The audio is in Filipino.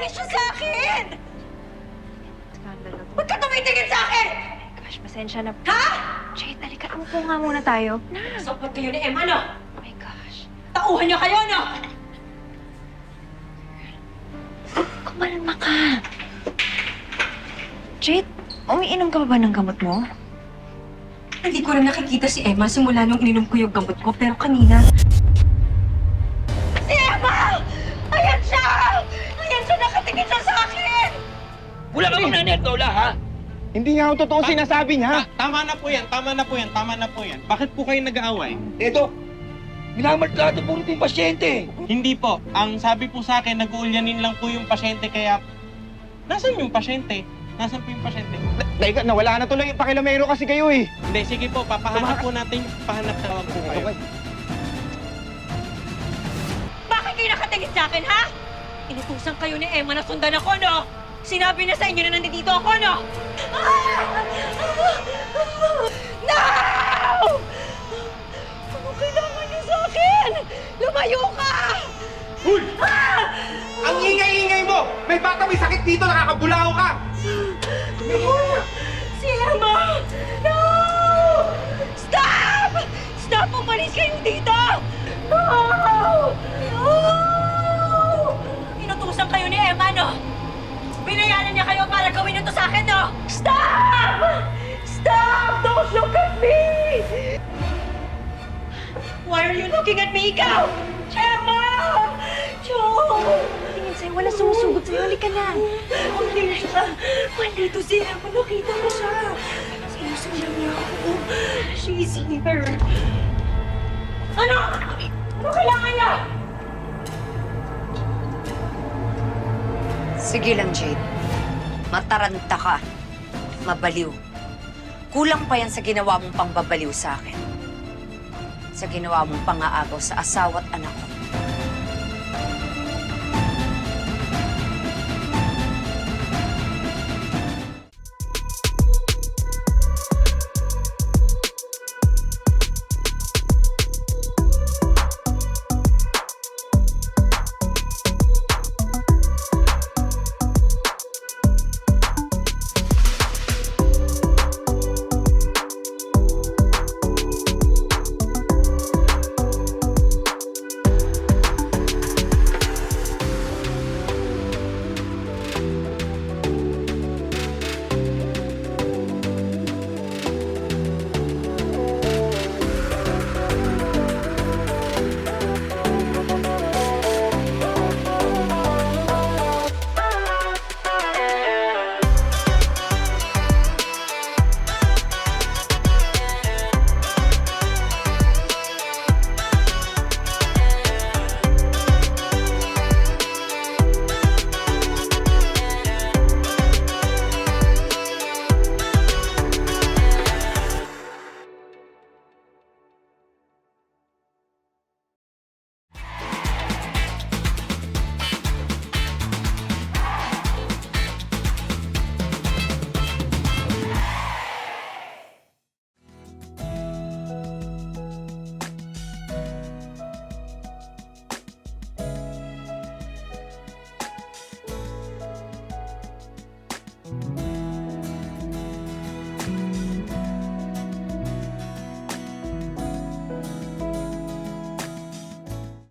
siya sa akin! Skandalo to. Ba't ka tumitingin sa akin? Gosh, pasensya na. Ha? Jade, halika. Umupo nga muna tayo. Na. Sopat kayo ni Emma, no? Oh my gosh. Tauhan niyo kayo, no? Kumalma ka. Jade, umiinom ka ba ng gamot mo? Hindi ko rin nakikita si Emma simula nung ininom ko yung gamot ko, pero kanina... Si Emma! Ayan siya! Ayan siya! Nakatingin siya sa akin! Wala ka bang nanay at lola, ha? Hindi nga ako totoo sinasabi niya. Tama na po yan, tama na po yan, tama na po yan. Bakit po kayo nag-aaway? Ito, minamaltrato po yung pasyente. Hindi po. Ang sabi po sa akin, nag-uulyanin lang po yung pasyente kaya... Nasaan yung pasyente? Nasaan po yung pasyente? Teka, nawala na tuloy yung pakilomero kasi kayo eh. Hindi, sige po, papahanap po natin. Pahanap na lang po kayo. Bakit kayo nakatingin sa akin, ha? Inutusan kayo ni Emma na sundan ako, no? Sinabi na sa inyo na nandito ako, no? No! Ano kailangan niyo sa akin? Lumayo ka! Uy! Ang ingay-ingay mo! May bata may sakit dito, nakakabulao ka! Si Emma! No! Stop! Stop! Umalis kayo dito! No! No! Inutusan kayo ni Emma, no? Binayaran niya kayo para gawin ito sa akin, no? Stop! Stop! Don't look at me! Why are you looking at me, ikaw? Emma! Joe! Tingin sa'yo, wala sumusugot sa'yo. Halika na. Hindi siya. Nandito si Emma. Nakita ko siya. Sinusundan niya ako. She's here. Ano? Ano kailangan niya? Sige lang, Jade. Mataranta ka. Mabaliw. Kulang pa yan sa ginawa mong pangbabaliw sa akin. Sa ginawa mong pang-aagaw sa asawa at anak ko.